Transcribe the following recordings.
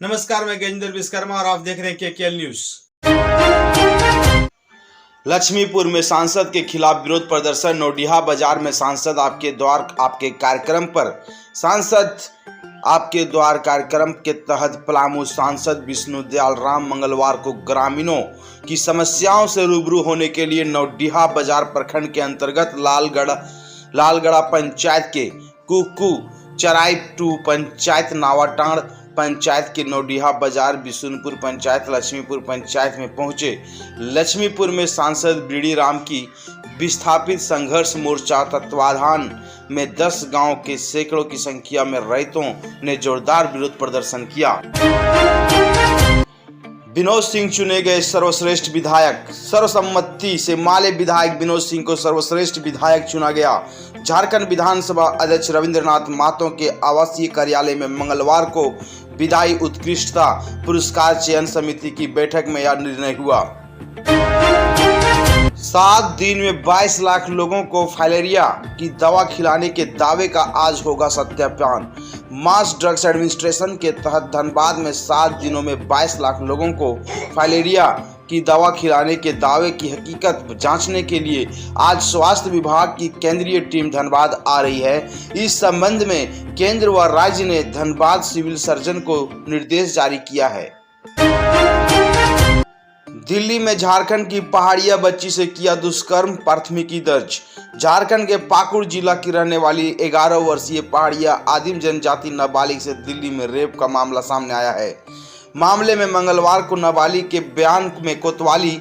नमस्कार, मैं गजेंद्र विश्वकर्मा और आप देख रहे हैं केकेएल न्यूज। लक्ष्मीपुर में सांसद के खिलाफ विरोध प्रदर्शन। नौडिहा बाजार में सांसद आपके द्वार आपके कार्यक्रम पर सांसद आपके द्वार कार्यक्रम के तहत पलामू सांसद विष्णुदयाल राम मंगलवार को ग्रामीणों की समस्याओं से रूबरू होने के लिए नौडिहा बाजार प्रखंड के अंतर्गत लालगढ़ा पंचायत के कुकू चराई टू पंचायत, नावाटांड़ पंचायत के नौडिहा बाजार, बिशुनपुर पंचायत, लक्ष्मीपुर पंचायत में पहुंचे। लक्ष्मीपुर में सांसद बीडी राम की विस्थापित संघर्ष मोर्चा तत्वाधान में 10 गांव के सैकड़ों की संख्या में रैयतों ने जोरदार विरोध प्रदर्शन किया। विनोद सिंह चुने गए सर्वश्रेष्ठ विधायक। सर्वसम्मति से माले विधायक विनोद सिंह को सर्वश्रेष्ठ विधायक चुना गया। झारखंड विधानसभा अध्यक्ष रविंद्रनाथ महतो के आवासीय कार्यालय में मंगलवार को विधायी उत्कृष्टता पुरस्कार चयन समिति की बैठक में यह निर्णय हुआ। 7 दिन में 22 लाख लोगों को फाइलेरिया की दवा खिलाने के दावे का आज होगा सत्यापन। मास ड्रग्स एडमिनिस्ट्रेशन के तहत धनबाद में 7 दिनों में 22 लाख लोगों को फाइलेरिया की दवा खिलाने के दावे की हकीकत जांचने के लिए आज स्वास्थ्य विभाग की केंद्रीय टीम धनबाद आ रही है। इस संबंध में केंद्र व राज्य ने धनबाद सिविल सर्जन को निर्देश जारी किया है। दिल्ली में झारखंड की पहाड़िया बच्ची से किया दुष्कर्म, प्राथमिकी दर्ज। झारखंड के पाकुड़ जिला की रहने वाली 11 वर्षीय पहाड़िया आदिम जनजाति नाबालिग से दिल्ली में रेप का मामला सामने आया है। मामले में मंगलवार को नाबालिग के बयान में कोतवाली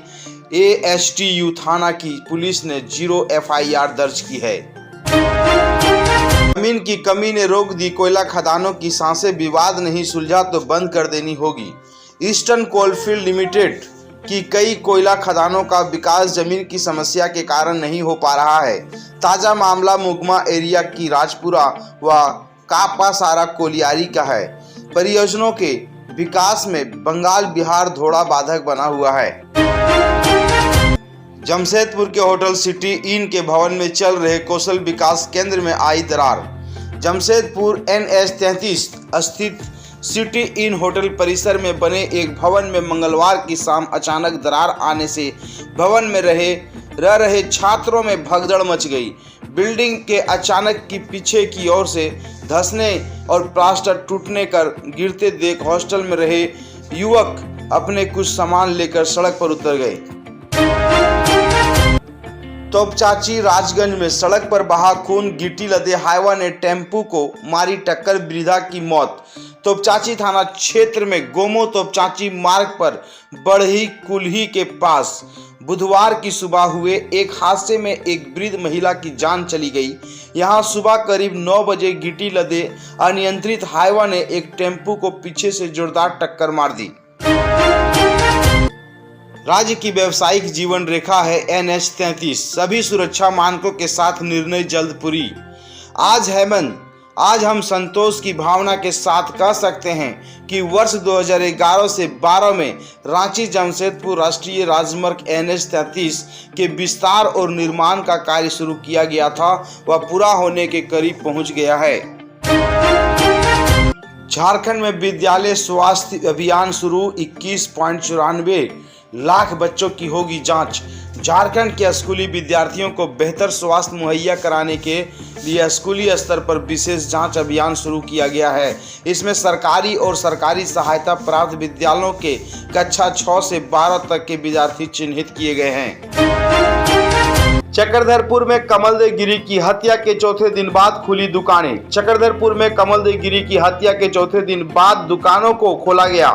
ASTU थाना की पुलिस ने 0 FIR दर्ज की है। जमीन की कमी ने रोक दी कोयला खदानों की सांसें, विवाद नहीं सुलझा तो बंद कर देनी होगी। ईस्टर्न कोलफील्ड लिमिटेड की कई कोयला खदानों का विकास जमीन की समस्या के कारण नहीं हो पा रहा है। ताजा मामला मुगमा एरिया की राजपुरा व कापासारा कोलियारी का है। परियोजनाओं के विकास में बंगाल बिहार धोड़ा बाधक बना हुआ है। जमशेदपुर के होटल सिटी इन के भवन में चल रहे कौशल विकास केंद्र में आई दरार। जमशेदपुर NH 33 स्थित सिटी इन होटल परिसर में बने एक भवन में मंगलवार की शाम अचानक दरार आने से भवन में रह रहे छात्रों में भगदड़ मच गई। बिल्डिंग के अचानक की पीछे की ओर से धंसने और प्लास्टर टूटने कर गिरते देख हॉस्टल में रहे युवक अपने कुछ सामान लेकर सड़क पर उतर गए। तोपचाची राजगंज में सड़क पर बहा खून, गिट्टी लदे हाईवा ने टेम्पू को मारी टक्कर, वृद्धा की मौत। तोपचाची थाना क्षेत्र में गोमो तोपचाची मार्ग पर बढ़ई कुल्ही के पास बुधवार की सुबह हुए एक हादसे में एक वृद्ध महिला की जान चली गई। यहां सुबह करीब 9 बजे गिट्टी लदे अनियंत्रित हाईवा ने एक टेम्पू को पीछे से जोरदार टक्कर मार दी। राज्य की व्यावसायिक जीवन रेखा है NH 33, सभी सुरक्षा मानकों के साथ निर्णय जल्द पूरी। आज हम संतोष की भावना के साथ कह सकते हैं कि वर्ष 2011 से 12 में रांची जमशेदपुर राष्ट्रीय राजमार्ग NH 33 के विस्तार और निर्माण का कार्य शुरू किया गया था, वह पूरा होने के करीब पहुंच गया है। झारखंड में विद्यालय स्वास्थ्य अभियान शुरू, 21.94 लाख बच्चों की होगी जांच। झारखंड के स्कूली विद्यार्थियों को बेहतर स्वास्थ्य मुहैया कराने के लिए स्कूली स्तर पर विशेष जांच अभियान शुरू किया गया है। इसमें सरकारी और सरकारी सहायता प्राप्त विद्यालयों के कक्षा 6 से 12 तक के विद्यार्थी चिन्हित किए गए हैं। चक्रधरपुर में कमलदेव गिरी की हत्या के चौथे दिन बाद खुली दुकानें। चक्रधरपुर में कमलदेव गिरी की हत्या के चौथे दिन बाद दुकानों को खोला गया।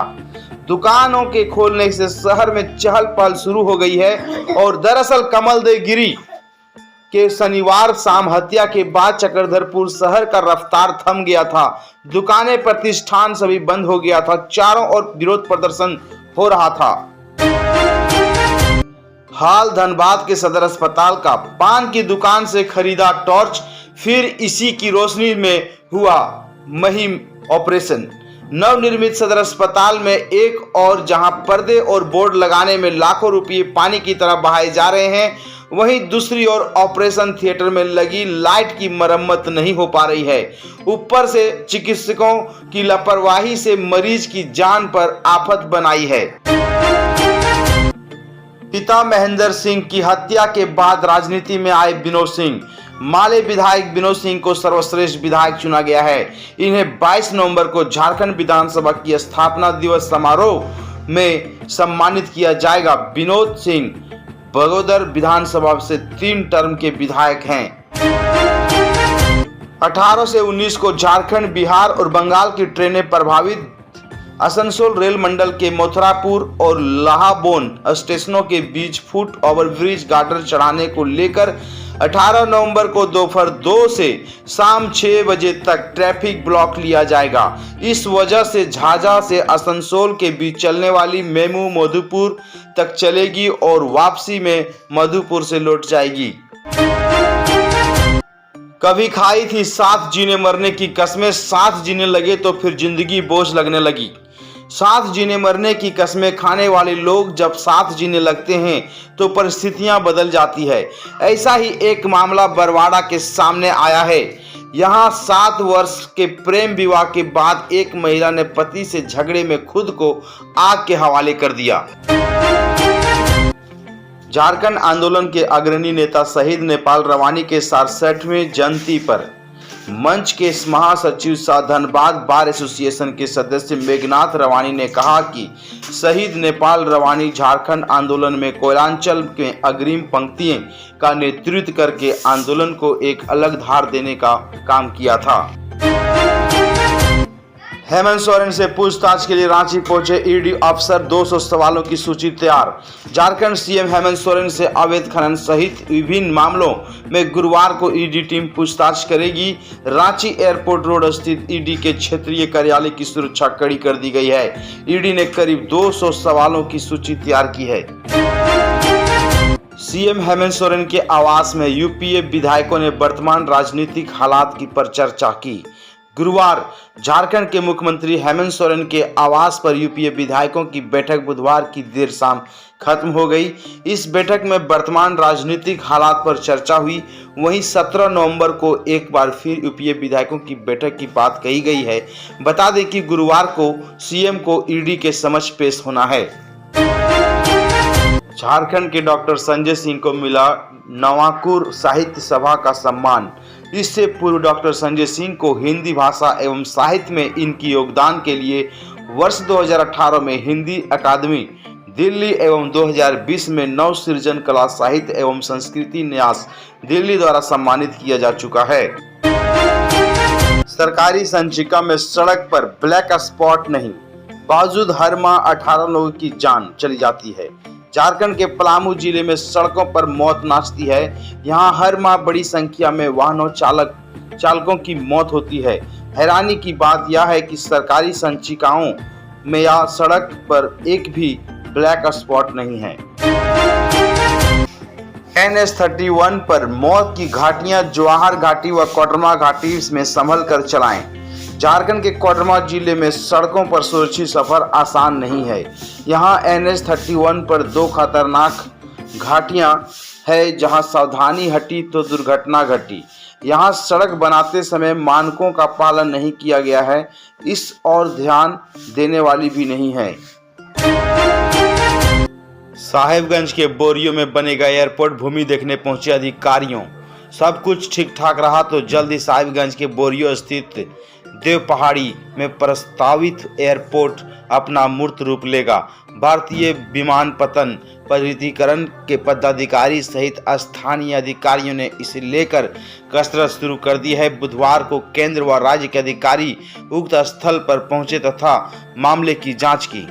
दुकानों के खोलने से शहर में चहल पहल शुरू हो गई है और दरअसल कमलदेव गिरी के शनिवार शाम हत्या के बाद चक्रधरपुर शहर का रफ्तार थम गया था। दुकानें, प्रतिष्ठान सभी बंद हो गया था। चारों ओर विरोध प्रदर्शन हो रहा था। हाल धनबाद के सदर अस्पताल का पान की दुकान से खरीदा टॉर्च, फिर इसी की रोशनी में हुआ मुहिम ऑपरेशन। नवनिर्मित सदर अस्पताल में एक और जहां पर्दे और बोर्ड लगाने में लाखों रुपये पानी की तरह बहाए जा रहे हैं, वहीं दूसरी ओर ऑपरेशन थिएटर में लगी लाइट की मरम्मत नहीं हो पा रही है। ऊपर से चिकित्सकों की लापरवाही से मरीज की जान पर आफत बनाई है। पिता महेंद्र सिंह की हत्या के बाद राजनीति में आए विनोद सिंह। माले विधायक विनोद सिंह को सर्वश्रेष्ठ विधायक चुना गया है। इन्हें 22 नवंबर को झारखंड विधानसभा की स्थापना दिवस समारोह में सम्मानित किया जाएगा। विनोद सिंह बगोदर विधानसभा से 3 टर्म के विधायक हैं। 18 से 19 को झारखंड, बिहार और बंगाल की ट्रेनें प्रभावित। आसनसोल रेल मंडल के मथुरापुर और लाहाबोन स्टेशनों के बीच फुट ओवरब्रिज गार्डर चढ़ाने को लेकर 18 नवंबर को दोपहर 2 से शाम 6 बजे तक ट्रैफिक ब्लॉक लिया जाएगा। इस वजह से झाझा से आसनसोल के बीच चलने वाली मेमू मधुपुर तक चलेगी और वापसी में मधुपुर से लौट जाएगी। कभी खाई थी साथ जीने मरने की कस्में, साथ जीने लगे तो फिर जिंदगी बोझ लगने लगी। साथ जीने मरने की कस्में खाने वाले लोग जब साथ जीने लगते हैं तो परिस्थितियां बदल जाती है। ऐसा ही एक मामला बरवाड़ा के सामने आया है। यहां 7 वर्ष के प्रेम विवाह के बाद एक महिला ने पति से झगड़े में खुद को आग के हवाले कर दिया। झारखंड आंदोलन के अग्रणी नेता शहीद नेपाल रवानी के 67वें जयंती पर मंच के महासचिव सह धनबाद बार एसोसिएशन के सदस्य मेघनाथ रवानी ने कहा कि शहीद नेपाल रवानी झारखंड आंदोलन में कोयलांचल के अग्रिम पंक्तियों का नेतृत्व करके आंदोलन को एक अलग धार देने का काम किया था। हेमंत सोरेन से पूछताछ के लिए रांची पहुंचे ईडी अफसर। 200 सवालों की सूची तैयार। झारखंड सीएम हेमंत सोरेन से अवैध खनन सहित विभिन्न मामलों में गुरुवार को ईडी टीम पूछताछ करेगी। रांची एयरपोर्ट रोड स्थित ईडी के क्षेत्रीय कार्यालय की सुरक्षा कड़ी कर दी गई है। ईडी ने करीब 200 सवालों की सूची तैयार की है। सीएम हेमंत सोरेन के आवास में यूपीए विधायकों ने वर्तमान राजनीतिक हालात की पर चर्चा की। गुरुवार झारखंड के मुख्यमंत्री हेमंत सोरेन के आवास पर यूपीए विधायकों की बैठक बुधवार की देर शाम खत्म हो गई। इस बैठक में वर्तमान राजनीतिक हालात पर चर्चा हुई। वहीं 17 नवंबर को एक बार फिर यूपीए विधायकों की बैठक की बात कही गई है। बता दें कि गुरुवार को सीएम को ईडी के समक्ष पेश होना है। झारखंड के डॉक्टर संजय सिंह को मिला नवाकुर साहित्य सभा का सम्मान। इससे पूर्व डॉक्टर संजय सिंह को हिंदी भाषा एवं साहित्य में इनकी योगदान के लिए वर्ष 2018 में हिंदी अकादमी दिल्ली एवं 2020 में नव सृजन कला साहित्य एवं संस्कृति न्यास दिल्ली द्वारा सम्मानित किया जा चुका है। सरकारी संचिका में सड़क पर ब्लैक स्पॉट नहीं, बावजूद हर माह 18 लोगों की जान चली जाती है। झारखंड के पलामू जिले में सड़कों पर मौत नाचती है। यहां हर माह बड़ी संख्या में वाहनों चालकों की मौत होती है। हैरानी की बात यह है कि सरकारी संचिकाओं में या सड़क पर एक भी ब्लैक स्पॉट नहीं है। NH-31 पर मौत की घाटियां जवाहर घाटी व कोडरमा घाटी में संभल कर चलाएं। झारखंड के कोडरमा जिले में सड़कों पर सुरक्षित सफर आसान नहीं है। यहाँ NH-31 पर 2 खतरनाक घाटियां है जहां सावधानी हटी तो दुर्घटना घटी। यहाँ सड़क बनाते समय मानकों का पालन नहीं किया गया है, इस और ध्यान देने वाली भी नहीं है। साहिबगंज के बोरियो में बनेगा एयरपोर्ट, भूमि देखने पहुंचे अधिकारियों। सब कुछ ठीक ठाक रहा तो जल्द ही साहिबगंज के बोरियो स्थित देव पहाड़ी में प्रस्तावित एयरपोर्ट अपना मूर्त रूप लेगा। भारतीय विमानपत्तन प्राधिकरण के पदाधिकारी सहित स्थानीय अधिकारियों ने इसे लेकर कसरत शुरू कर दी है। बुधवार को केंद्र व राज्य के अधिकारी उक्त स्थल पर पहुंचे तथा मामले की जांच की।